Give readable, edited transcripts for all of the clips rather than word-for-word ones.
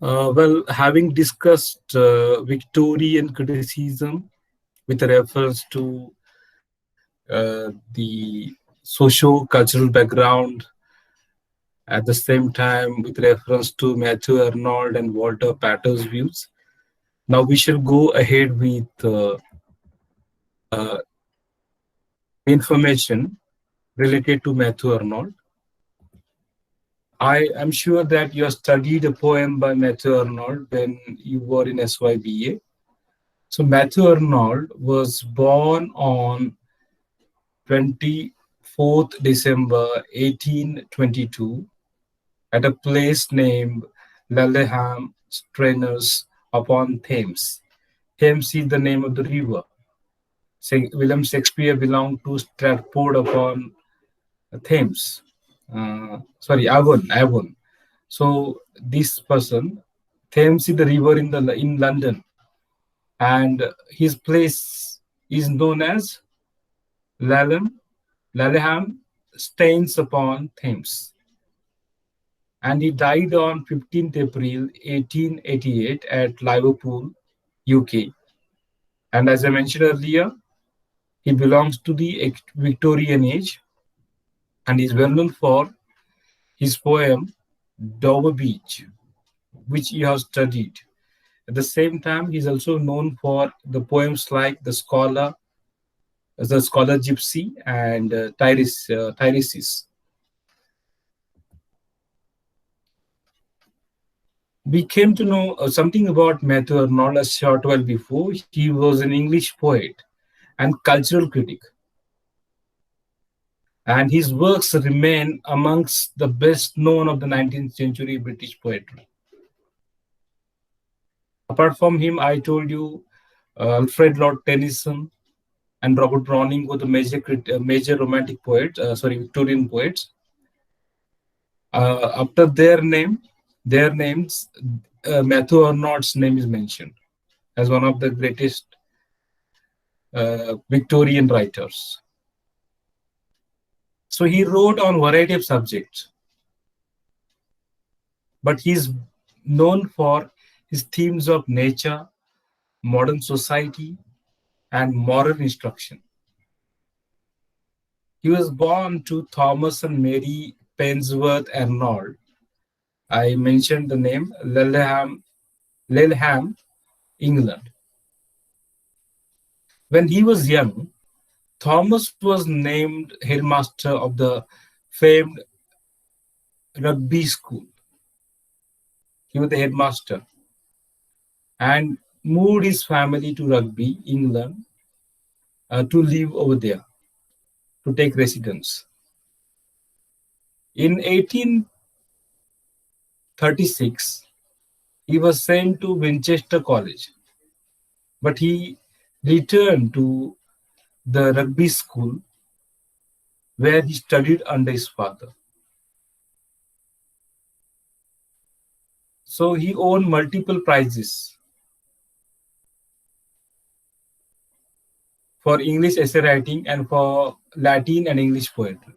Having discussed Victorian criticism with reference to the socio-cultural background, at the same time with reference to Matthew Arnold and Walter Patter's views, now we shall go ahead with uh, information related to Matthew Arnold. I am sure that you have studied a poem by Matthew Arnold when you were in SYBA. So Matthew Arnold was born on 24th December 1822 at a place named Laleham Straners upon Thames. Thames is the name of the river. William Shakespeare belonged to Stratford upon Thames. Avon. So this person, Thames is the river in London, and his place is known as Laleham, Laleham Staines upon Thames. And he died on 15th April 1888 at Liverpool, UK. And as I mentioned earlier, he belongs to the Victorian age and is well known for his poem Dover Beach, which he has studied. At the same time, he is also known for the poems like the Scholar Gypsy, and Tiresias. We came to know something about Matthew Arnold a short while before. He was an English poet and cultural critic, and his works remain amongst the best known of the 19th century British poetry. Apart from him, I told you Alfred Lord Tennyson and Robert Browning were the major romantic poets, Victorian poets. After their names, Matthew Arnold's name is mentioned as one of the greatest Victorian writers. So he wrote on a variety of subjects, but he's known for his themes of nature, modern society, and moral instruction. He was born to Thomas and Mary Pensworth Arnold. I mentioned the name Laleham, England. When he was young, Thomas was named headmaster of the famed rugby school. He was the headmaster and moved his family to Rugby, England, to live over there, to take residence. In 1836, he was sent to Winchester College, but he returned to the rugby school where he studied under his father. So he won multiple prizes for English essay writing and for Latin and English poetry.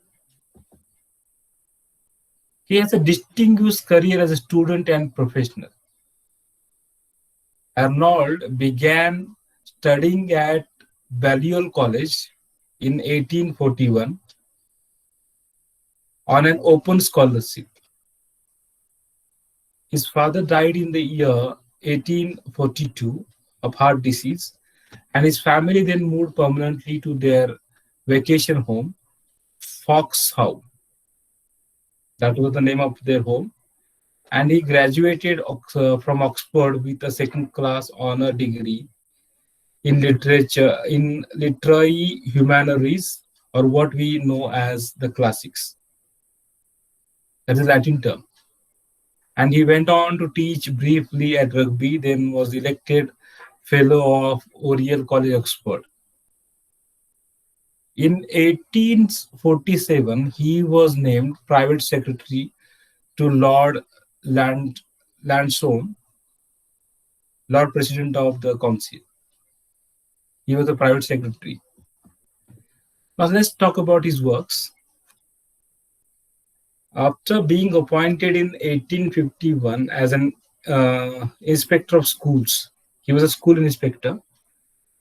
He has a distinguished career as a student and professional. Arnold began studying at Balliol College in 1841 on an open scholarship. His father died in the year 1842 of heart disease, and his family then moved permanently to their vacation home, Foxhouse. That was the name of their home. And he graduated from Oxford with a second-class honor degree in literary humanities, or what we know as the classics. That is a Latin term. And he went on to teach briefly at Rugby, then was elected Fellow of Oriel College, Oxford. In 1847, he was named private secretary to Lord Lansdowne, Lord President of the Council. He was a private secretary. Now let's talk about his works. After being appointed in 1851 as an inspector of schools. He was a school inspector.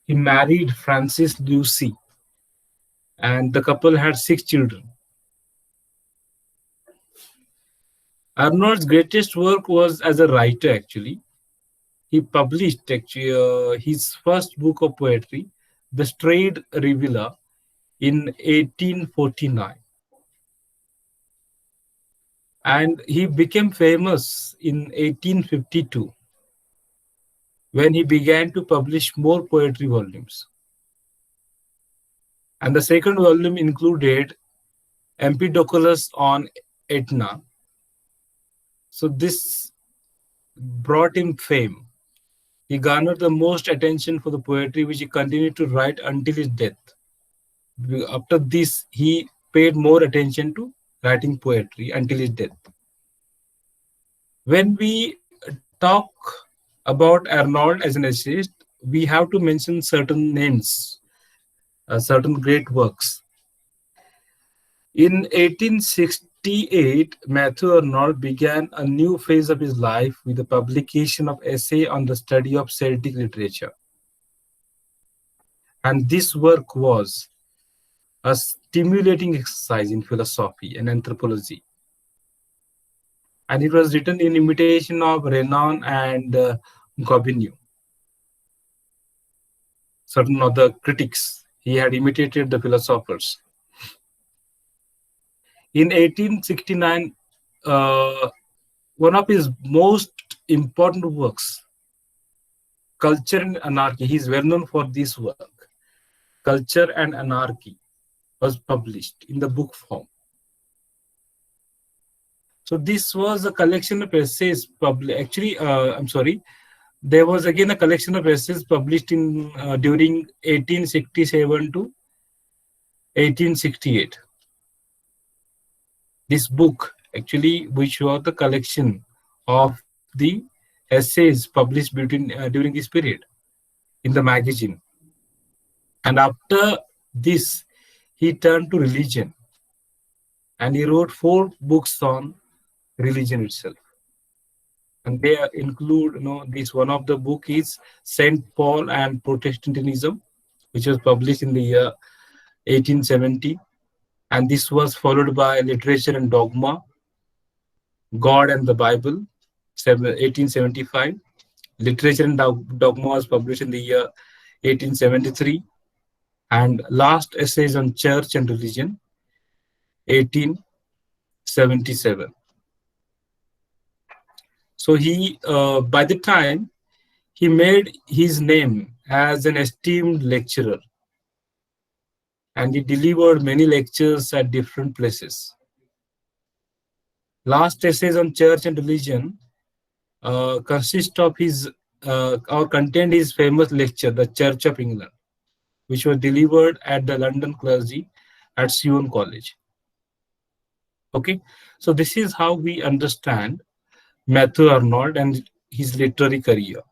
He married Frances Lucy, and the couple had 6 children. Arnold's greatest work was as a writer, actually. He published his first book of poetry, The Strayed Reveler, in 1849. And he became famous in 1852 when he began to publish more poetry volumes. And the second volume included Empedocles on Etna. So this brought him fame. He garnered the most attention for the poetry which he continued to write until his death. After this, he paid more attention to writing poetry until his death. When we talk about Arnold as an essayist, we have to mention certain names, certain great works. In 1868, Matthew Arnold began a new phase of his life with the publication of essay on the study of Celtic literature. And this work was a stimulating exercise in philosophy and anthropology. And it was written in imitation of Renan and Gobineau, certain other critics. He had imitated the philosophers. In 1869, one of his most important works, Culture and Anarchy, he is well known for this work, Culture and Anarchy, was published in the book form. So this was a collection of essays there was again a collection of essays published in during 1867 to 1868. This book actually, which was the collection of the essays published during this period in the magazine. And after this, he turned to religion, and he wrote 4 books on religion itself. And they include, this one of the book is Saint Paul and Protestantism, which was published in the year 1870. And this was followed by Literature and Dogma, God and the Bible, 1875. Literature and Dogma was published in the year 1873. And Last Essays on Church and Religion, 1877. So he, by the time, he made his name as an esteemed lecturer, and he delivered many lectures at different places. Last Essays on Church and Religion consist of his, or contained his famous lecture, The Church of England, which was delivered at the London clergy at Sion College. Okay, so this is how we understand Matthew Arnold and his literary career.